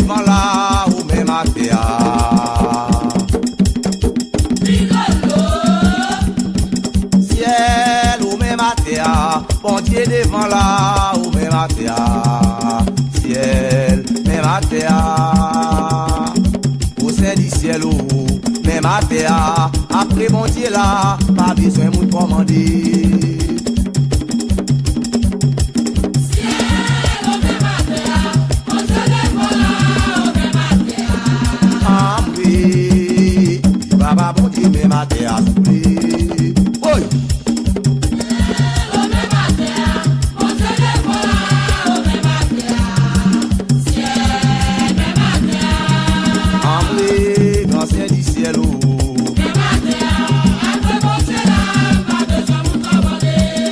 devant là, ou même à terre. Ciel, ou même à terre. Bon Dieu devant là, ou même à terre. Ciel, même à terre. Au sein du ciel, ou même à terre. Après bon Dieu là, pas besoin de commander. Baba bon Dieu me mate à souffler. Oui. Amblé, grand ciel du ciel.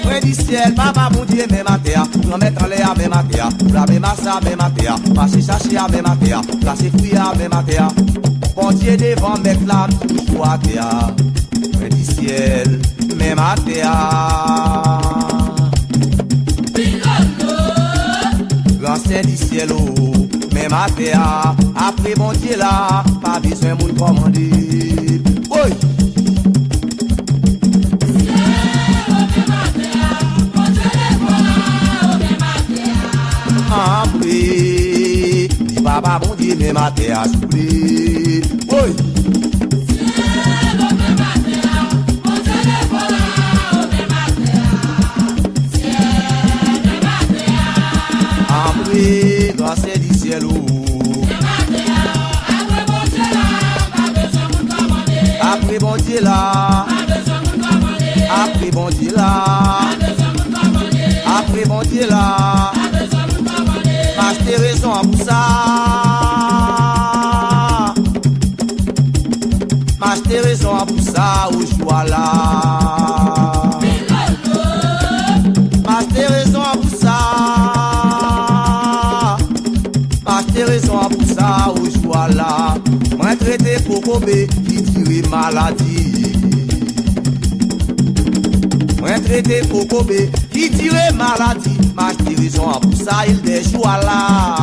Près du ciel, Papa bon Dieu me mate à. Pour mettre en l'air me mate à. Pour laver ma sa me mate à. Passer chercher à me mate à. Placer fouiller à me mate à. Bon Dieu devant mes flammes, toujours à terre. Près du ciel, même à terre. Grand ciel du ciel, même à terre. Après bon Dieu là, pas besoin de commander. Oui. Après, Papa bon Dieu, même à terre, souffler. Oui. Après, grand ciel du ciel. Après bon Dieu là. Après bon Dieu là. Après bon Dieu là. Parce que raison pour ça. Parce que raison pour ça où je vois là. Parce que raison pour ça. Parce que raison pour ça où je vois là. Moi traité pour Kobe qui tire maladie. Moi traité pour Kobe qui tire maladie. Parce que raison pour ça il déjoue là.